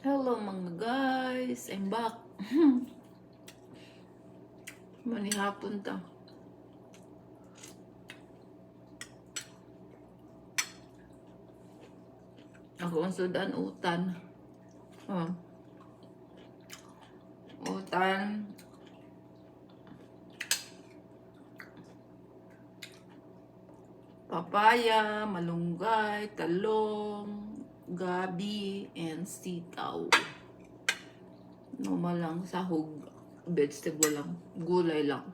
Hello mga guys, I'm back. Manihapon ta. Ako ang sudan utan. Oh. Utan. Papaya, malunggay, talong, gabi, and sitaw. Normal lang, sahog. Vegetable lang. Gulay lang.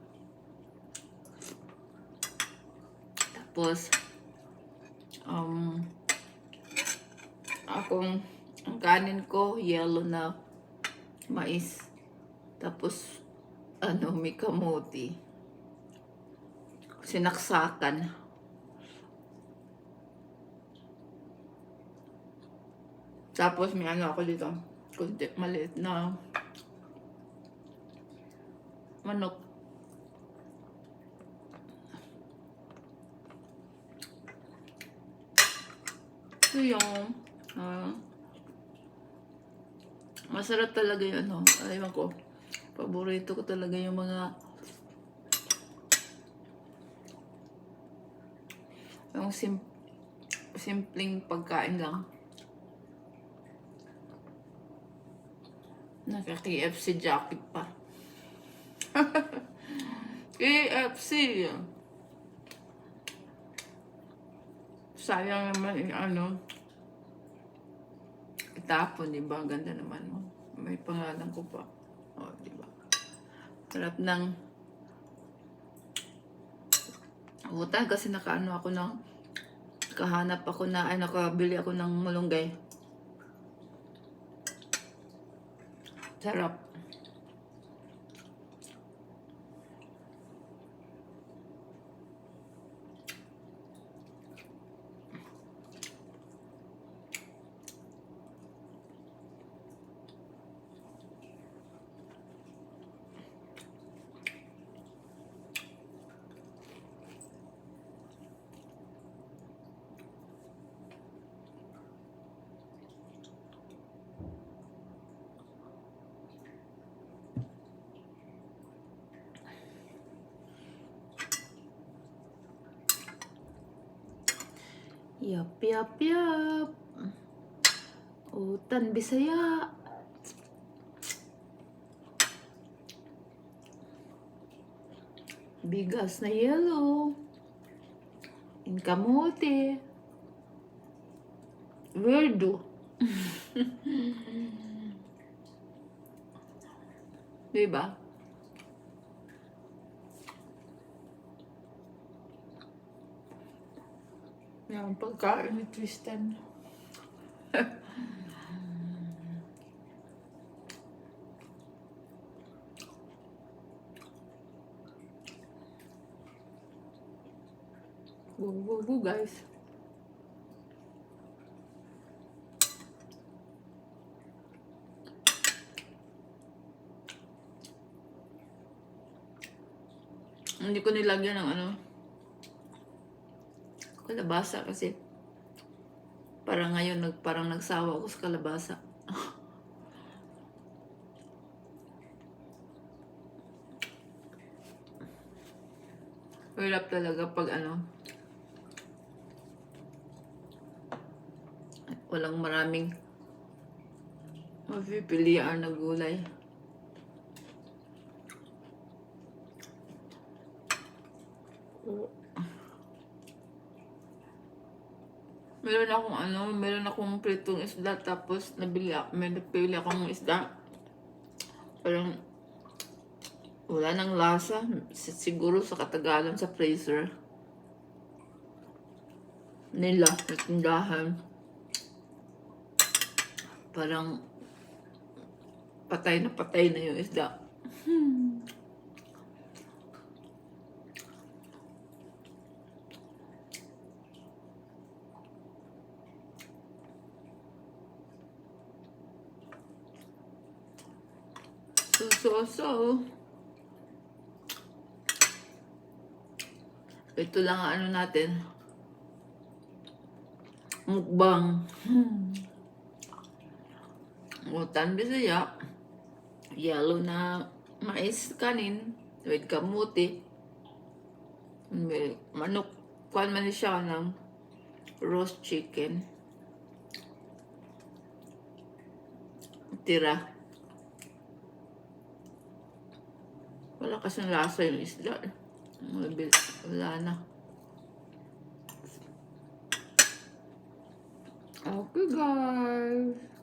Tapos, ang kanin ko, yellow na mais. Tapos, may kamote. Sinaksakan. Tapos, may ako dito. Kunti, maliit na manok. So, yung, masarap talaga yun, no? Ayaw ko. Paborito ko talaga yung mga yung simpleng pagkain lang. Naka-KFC jacket pa. KFC! Sayang naman itapon, diba? Ganda naman mo. May pangalan ko pa. O, diba? Sarap ng utan kasi kahanap ako na, nakabili ako ng malunggay. Sarap. Yap, yap, yap. Utan Bisaya. Bigas na yellow. Kamote. Verdo. Diba? Yung pagkain ni Tristan. Go, guys. Hindi ko nilagyan ng kalabasa kasi parang ngayon parang nagsawa ako sa kalabasa. Hirap talaga pag walang maraming mapipilian na gulay. Meron akong pritong isda, tapos napili akong isda. Parang wala nang lasa. Siguro sa katagalan sa freezer nila, sa tindahan. Parang patay na yung isda. So. Ito lang ang natin. Mukbang. Mutan Bisaya, yellow na mais kanin, with kamuti, may manok, kuhan man siya ng roast chicken, tira. Wala kasing lasa yung isda. Wala na. Okay guys.